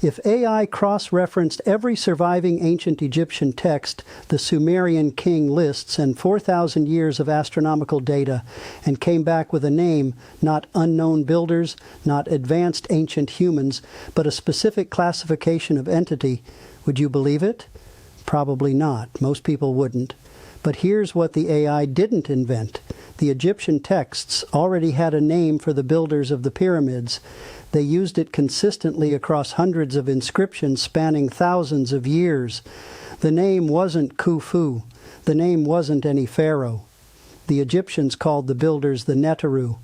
If AI cross-referenced every surviving ancient Egyptian text, the Sumerian king lists, and 4,000 years of astronomical data, and came back with a name, not unknown builders, not advanced ancient humans, but a specific classification of entity, would you believe it? Probably not. Most people wouldn't. But here's what the AI didn't invent. The Egyptian texts already had a name for the builders of the pyramids. They used it consistently across hundreds of inscriptions spanning thousands of years. The name wasn't Khufu. The name wasn't any pharaoh. The Egyptians called the builders the Neteru,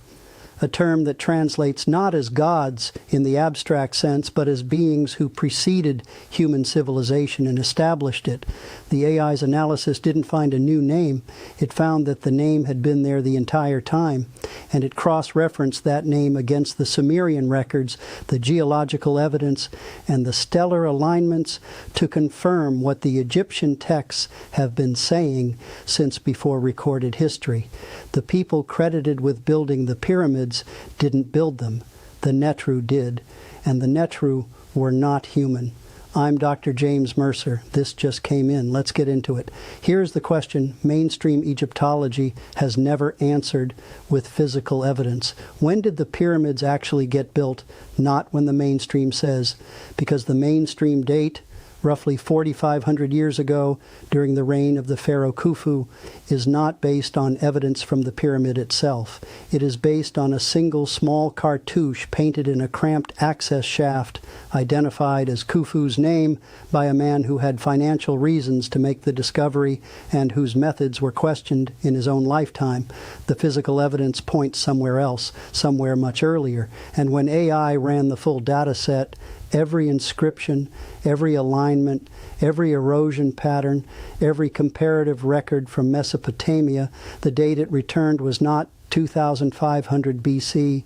a term that translates not as gods in the abstract sense, but as beings who preceded human civilization and established it. The AI's analysis didn't find a new name. It found that the name had been there the entire time, and it cross-referenced that name against the Sumerian records, the geological evidence, and the stellar alignments to confirm what the Egyptian texts have been saying since before recorded history. The people credited with building the pyramids didn't build them. The Neteru did, and the Neteru were not human. I'm Dr. James Mercer. This just came in. Let's get into it. Here's the question mainstream Egyptology has never answered with physical evidence. When did the pyramids actually get built? Not when the mainstream says, because the mainstream date, roughly 4,500 years ago, during the reign of the pharaoh Khufu, is not based on evidence from the pyramid itself. It is based on a single small cartouche painted in a cramped access shaft, identified as Khufu's name by a man who had financial reasons to make the discovery and whose methods were questioned in his own lifetime. The physical evidence points somewhere else, somewhere much earlier. And when AI ran the full data set, every inscription, every alignment, every erosion pattern, every comparative record from Mesopotamia, the date it returned was not 2500 BC,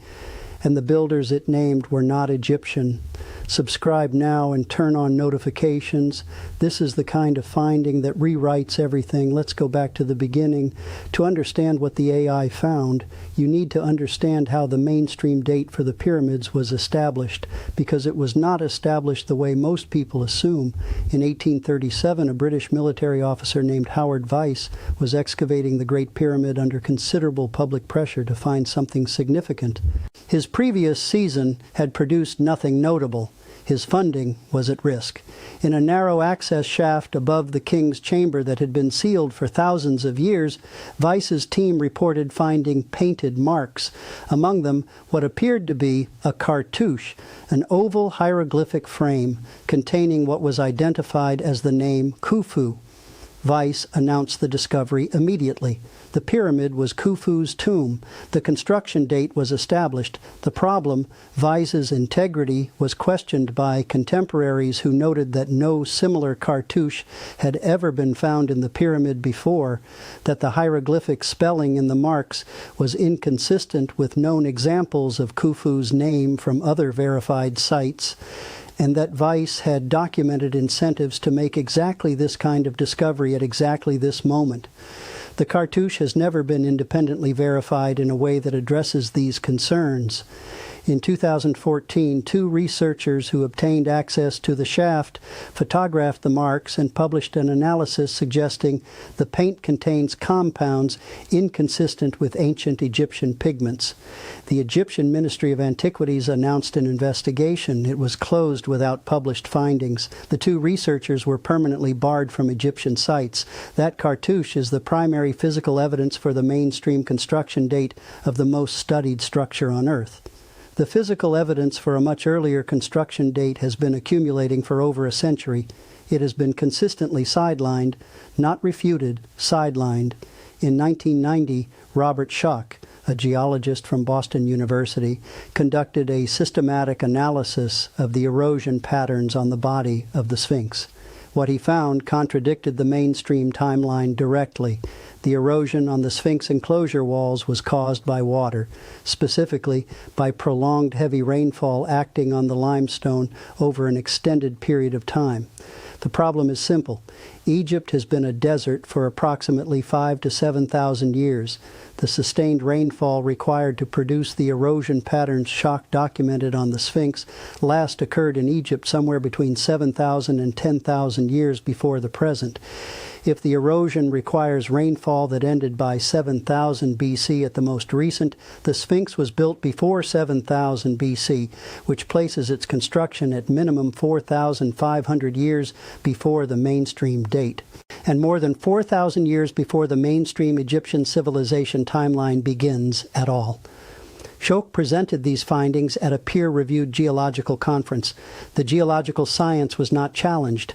and the builders it named were not Egyptian. Subscribe now and turn on notifications. This is the kind of finding that rewrites everything. Let's go back to the beginning. To understand what the AI found, you need to understand how the mainstream date for the pyramids was established, because it was not established the way most people assume. In 1837, a British military officer named Howard Vyse was excavating the Great Pyramid under considerable public pressure to find something significant. His previous season had produced nothing notable. His funding was at risk. In a narrow access shaft above the king's chamber that had been sealed for thousands of years, Vyse's team reported finding painted marks. Among them, what appeared to be a cartouche, an oval hieroglyphic frame containing what was identified as the name Khufu. Vyse announced the discovery immediately. The pyramid was Khufu's tomb. The construction date was established. The problem, Vyse's integrity, was questioned by contemporaries who noted that no similar cartouche had ever been found in the pyramid before, that the hieroglyphic spelling in the marks was inconsistent with known examples of Khufu's name from other verified sites, and that Vyse had documented incentives to make exactly this kind of discovery at exactly this moment. The cartouche has never been independently verified in a way that addresses these concerns. In 2014, two researchers who obtained access to the shaft photographed the marks and published an analysis suggesting the paint contains compounds inconsistent with ancient Egyptian pigments. The Egyptian Ministry of Antiquities announced an investigation. It was closed without published findings. The two researchers were permanently barred from Egyptian sites. That cartouche is the primary physical evidence for the mainstream construction date of the most studied structure on Earth. The physical evidence for a much earlier construction date has been accumulating for over a century. It has been consistently sidelined, not refuted, sidelined. In 1990, Robert Schoch, a geologist from Boston University, conducted a systematic analysis of the erosion patterns on the body of the Sphinx. What he found contradicted the mainstream timeline directly. The erosion on the Sphinx enclosure walls was caused by water, specifically by prolonged heavy rainfall acting on the limestone over an extended period of time. The problem is simple. Egypt has been a desert for approximately 5,000 to 7,000 years. The sustained rainfall required to produce the erosion patterns Shock documented on the Sphinx last occurred in Egypt somewhere between 7,000 and 10,000 years before the present. If the erosion requires rainfall that ended by 7,000 BC at the most recent, the Sphinx was built before 7,000 BC, which places its construction at minimum 4,500 years before the mainstream date, and more than 4,000 years before the mainstream Egyptian civilization timeline begins at all. Shock presented these findings at a peer-reviewed geological conference. The geological science was not challenged.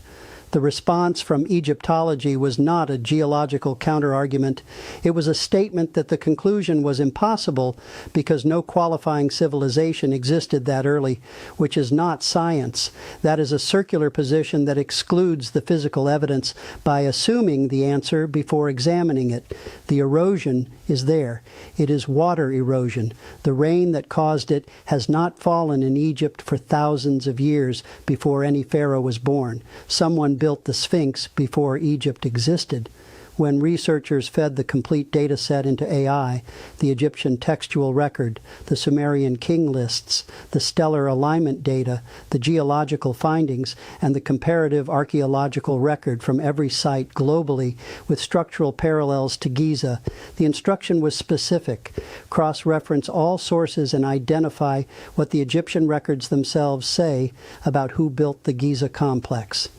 The response from Egyptology was not a geological counterargument. It was a statement that the conclusion was impossible because no qualifying civilization existed that early, which is not science. That is a circular position that excludes the physical evidence by assuming the answer before examining it. The erosion is there. It is water erosion. The rain that caused it has not fallen in Egypt for thousands of years before any pharaoh was born. Someone built the Sphinx before Egypt existed. When researchers fed the complete data set into AI, the Egyptian textual record, the Sumerian king lists, the stellar alignment data, the geological findings, and the comparative archaeological record from every site globally with structural parallels to Giza, the instruction was specific. Cross-reference all sources and identify what the Egyptian records themselves say about who built the Giza complex.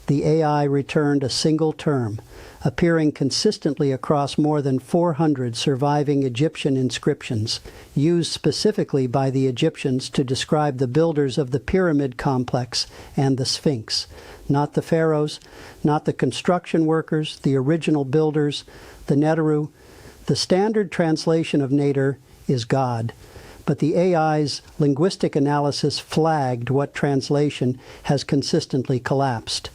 The AI returned a single term, appearing consistently across more than 400 surviving Egyptian inscriptions, used specifically by the Egyptians to describe the builders of the pyramid complex and the Sphinx. Not the pharaohs, not the construction workers, the original builders, the Neteru. The standard translation of Neter is God. But the AI's linguistic analysis flagged what translation has consistently collapsed.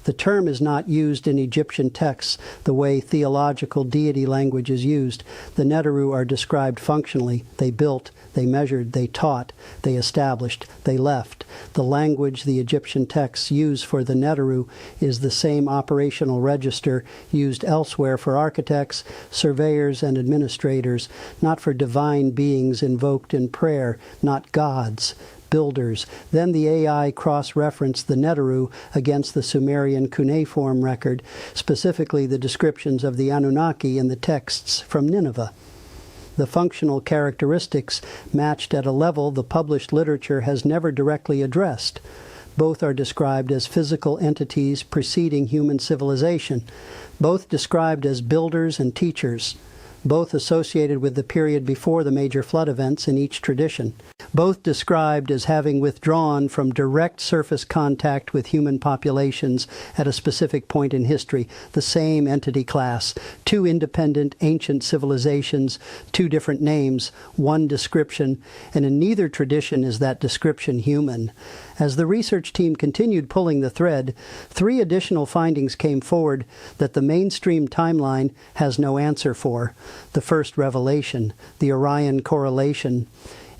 The term is not used in Egyptian texts the way theological deity language is used. The Neteru are described functionally. They built, they measured, they taught, they established, they left. The language the Egyptian texts use for the Neteru is the same operational register used elsewhere for architects, surveyors, and administrators, not for divine beings invoked in prayer, not gods. Builders. Then the AI cross-referenced the Neteru against the Sumerian cuneiform record, specifically the descriptions of the Anunnaki in the texts from Nineveh. The functional characteristics matched at a level the published literature has never directly addressed. Both are described as physical entities preceding human civilization, both described as builders and teachers, both associated with the period before the major flood events in each tradition, both described as having withdrawn from direct surface contact with human populations at a specific point in history, the same entity class, two independent ancient civilizations, two different names, one description, and in neither tradition is that description human. As the research team continued pulling the thread, 3 additional findings came forward that the mainstream timeline has no answer for. The first revelation, the Orion correlation.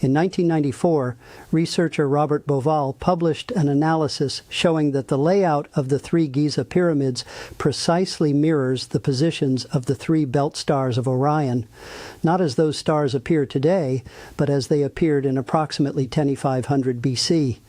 In 1994, researcher Robert Bauval published an analysis showing that the layout of the 3 Giza pyramids precisely mirrors the positions of the 3 belt stars of Orion, not as those stars appear today, but as they appeared in approximately 2500 BC.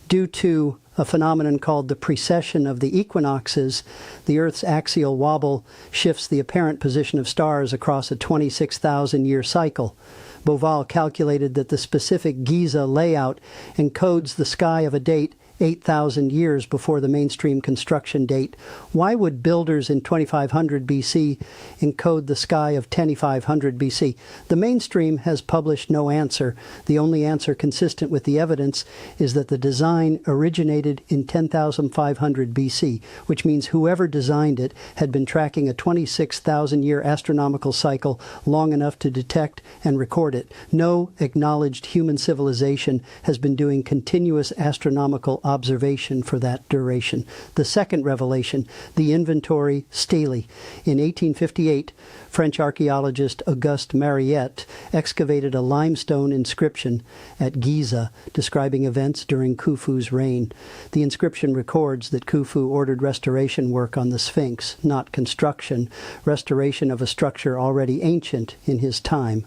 Due to a phenomenon called the precession of the equinoxes, the Earth's axial wobble shifts the apparent position of stars across a 26,000-year cycle. Bauval calculated that the specific Giza layout encodes the sky of a date 8,000 years before the mainstream construction date. Why would builders in 2500 BC encode the sky of 2500 BC? The mainstream has published no answer. The only answer consistent with the evidence is that the design originated in 10,500 BC, which means whoever designed it had been tracking a 26,000-year astronomical cycle long enough to detect and record it. No acknowledged human civilization has been doing continuous astronomical observation for that duration. The second revelation, the Inventory Stele. In 1858, French archaeologist Auguste Mariette excavated a limestone inscription at Giza describing events during Khufu's reign. The inscription records that Khufu ordered restoration work on the Sphinx, not construction, restoration of a structure already ancient in his time.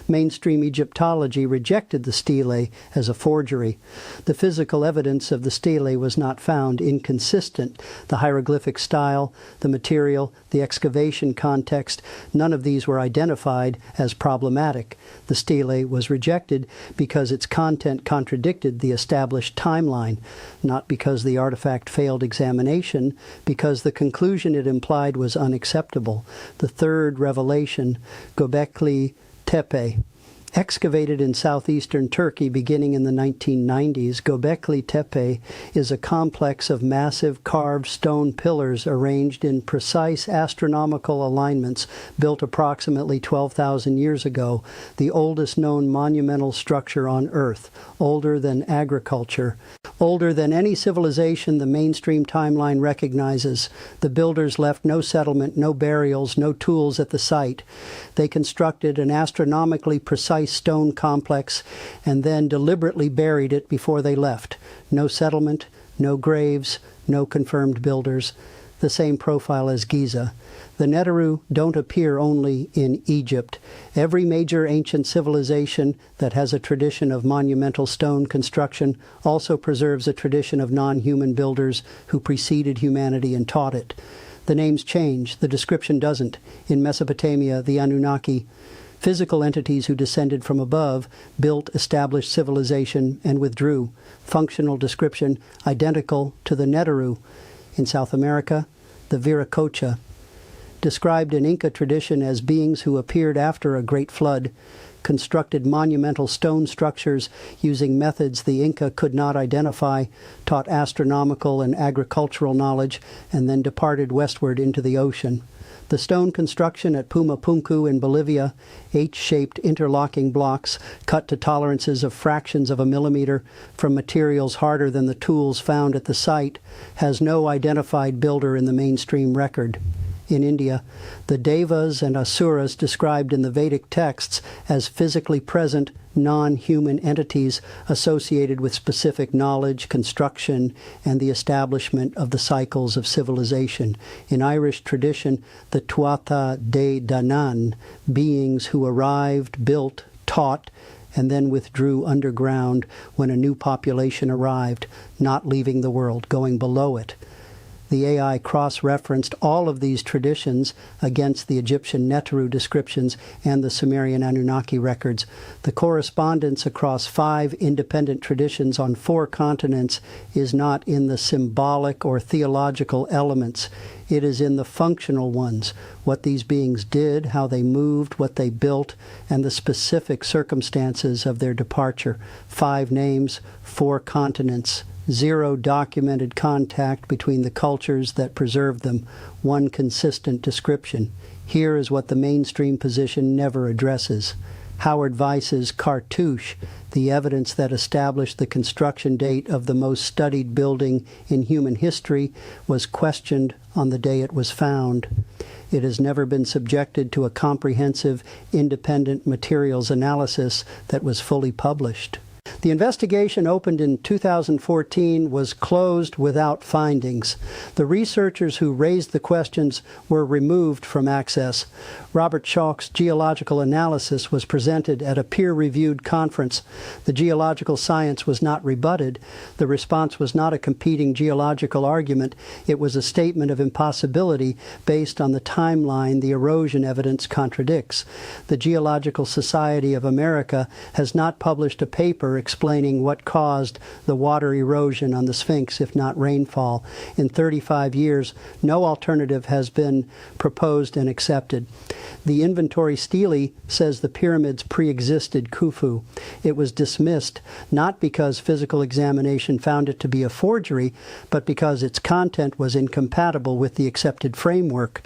Mainstream Egyptology rejected the stele as a forgery. The physical evidence of the stele was not found inconsistent. The hieroglyphic style, the material, the excavation context, none of these were identified as problematic. The stele was rejected because its content contradicted the established timeline, not because the artifact failed examination, because the conclusion it implied was unacceptable. The third revelation, Göbekli Tepe. Excavated in southeastern Turkey beginning in the 1990s, Göbekli Tepe is a complex of massive carved stone pillars arranged in precise astronomical alignments built approximately 12,000 years ago, the oldest known monumental structure on Earth, older than agriculture, older than any civilization the mainstream timeline recognizes. The builders left no settlement, no burials, no tools at the site. They constructed an astronomically precise stone complex and then deliberately buried it before they left. No settlement, no graves, no confirmed builders. The same profile as Giza. The Neteru don't appear only in Egypt. Every major ancient civilization that has a tradition of monumental stone construction also preserves a tradition of non-human builders who preceded humanity and taught it. The names change, the description doesn't. In Mesopotamia, the Anunnaki, physical entities who descended from above, built established civilization and withdrew. Functional description identical to the Neteru. In South America, the Viracocha, described in Inca tradition as beings who appeared after a great flood, constructed monumental stone structures using methods the Inca could not identify, taught astronomical and agricultural knowledge, and then departed westward into the ocean. The stone construction at Pumapunku in Bolivia, H-shaped interlocking blocks cut to tolerances of fractions of a millimeter from materials harder than the tools found at the site, has no identified builder in the mainstream record. In India, the Devas and Asuras described in the Vedic texts as physically present non-human entities associated with specific knowledge, construction, and the establishment of the cycles of civilization. In Irish tradition, the Tuatha De Danann, beings who arrived, built, taught, and then withdrew underground when a new population arrived, not leaving the world, going below it. The AI cross-referenced all of these traditions against the Egyptian Neteru descriptions and the Sumerian Anunnaki records. The correspondence across 5 independent traditions on 4 continents is not in the symbolic or theological elements. It is in the functional ones, what these beings did, how they moved, what they built, and the specific circumstances of their departure. 5 names, 4 continents. 0 documented contact between the cultures that preserved them, 1 consistent description. Here is what the mainstream position never addresses. Howard Weiss's cartouche, the evidence that established the construction date of the most studied building in human history, was questioned on the day it was found. It has never been subjected to a comprehensive, independent materials analysis that was fully published. The investigation opened in 2014 was closed without findings. The researchers who raised the questions were removed from access. Robert Schoch's geological analysis was presented at a peer-reviewed conference. The geological science was not rebutted. The response was not a competing geological argument. It was a statement of impossibility based on the timeline the erosion evidence contradicts. The Geological Society of America has not published a paper explaining what caused the water erosion on the Sphinx, if not rainfall. In 35 years, no alternative has been proposed and accepted. The Inventory Stele says the pyramids pre-existed Khufu. It was dismissed not because physical examination found it to be a forgery, but because its content was incompatible with the accepted framework.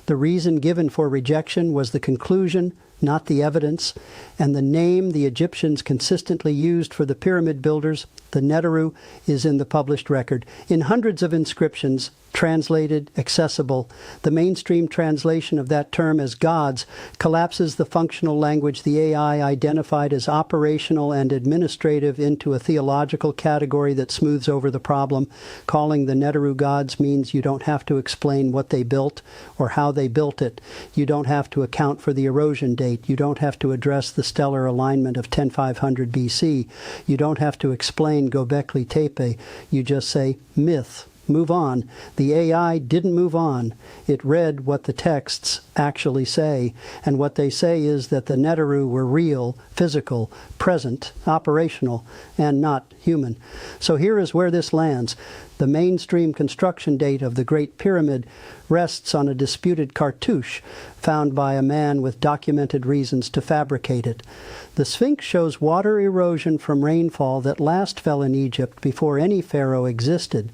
The reason given for rejection was the conclusion, not the evidence, and the name the Egyptians consistently used for the pyramid builders, The Neteru is in the published record. In hundreds of inscriptions, translated, accessible, the mainstream translation of that term as gods collapses the functional language the AI identified as operational and administrative into a theological category that smooths over the problem. Calling the Neteru gods means you don't have to explain what they built or how they built it. You don't have to account for the erosion date. You don't have to address the stellar alignment of 10500 BC. You don't have to explain Göbekli Tepe. You just say myth. Move on. The AI didn't move on. It read what the texts actually say, and what they say is that the Neteru were real, physical, present, operational, and not human. So here is where this lands. The mainstream construction date of the Great Pyramid rests on a disputed cartouche found by a man with documented reasons to fabricate it. The Sphinx shows water erosion from rainfall that last fell in Egypt before any pharaoh existed.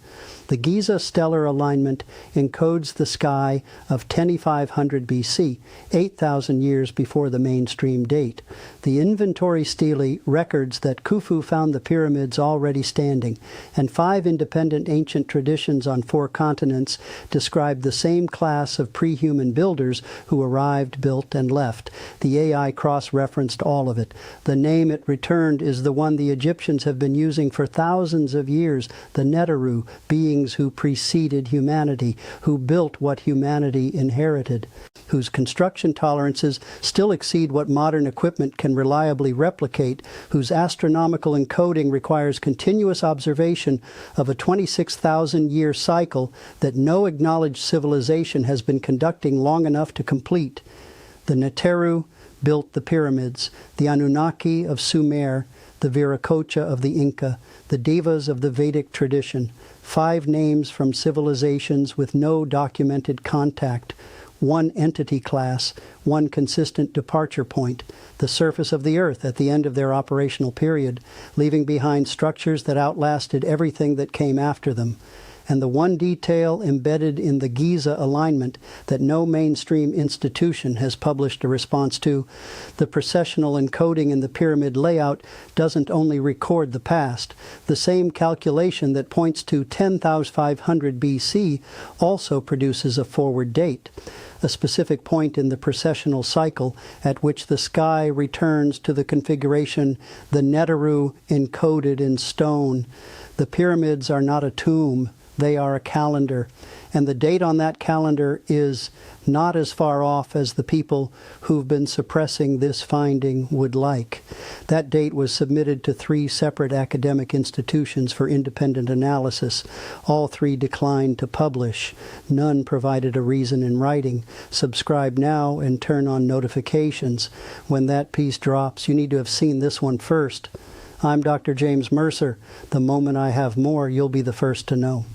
The Giza stellar alignment encodes the sky of 2500 BC, 8,000 years before the mainstream date. The Inventory Stele records that Khufu found the pyramids already standing, and 5 independent ancient traditions on 4 continents describe the same class of pre-human builders who arrived, built, and left. The AI cross-referenced all of it. The name it returned is the one the Egyptians have been using for thousands of years, the Neteru, beings who preceded humanity, who built what humanity inherited, whose construction tolerances still exceed what modern equipment can reliably replicate, whose astronomical encoding requires continuous observation of a 26,000-year cycle that no acknowledged civilization has been conducting long enough to complete. The Neteru built the pyramids, the Anunnaki of Sumer, the Viracocha of the Inca, the Devas of the Vedic tradition, 5 names from civilizations with no documented contact, 1 entity class, 1 consistent departure point, the surface of the earth at the end of their operational period, leaving behind structures that outlasted everything that came after them. And the one detail embedded in the Giza alignment that no mainstream institution has published a response to, the processional encoding in the pyramid layout doesn't only record the past. The same calculation that points to 10,500 BC also produces a forward date, a specific point in the processional cycle at which the sky returns to the configuration the Neteru encoded in stone. The pyramids are not a tomb. They are a calendar, and the date on that calendar is not as far off as the people who've been suppressing this finding would like. That date was submitted to 3 separate academic institutions for independent analysis. All 3 declined to publish. None provided a reason in writing. Subscribe now and turn on notifications. When that piece drops, you need to have seen this one first. I'm Dr. James Mercer. The moment I have more, you'll be the first to know.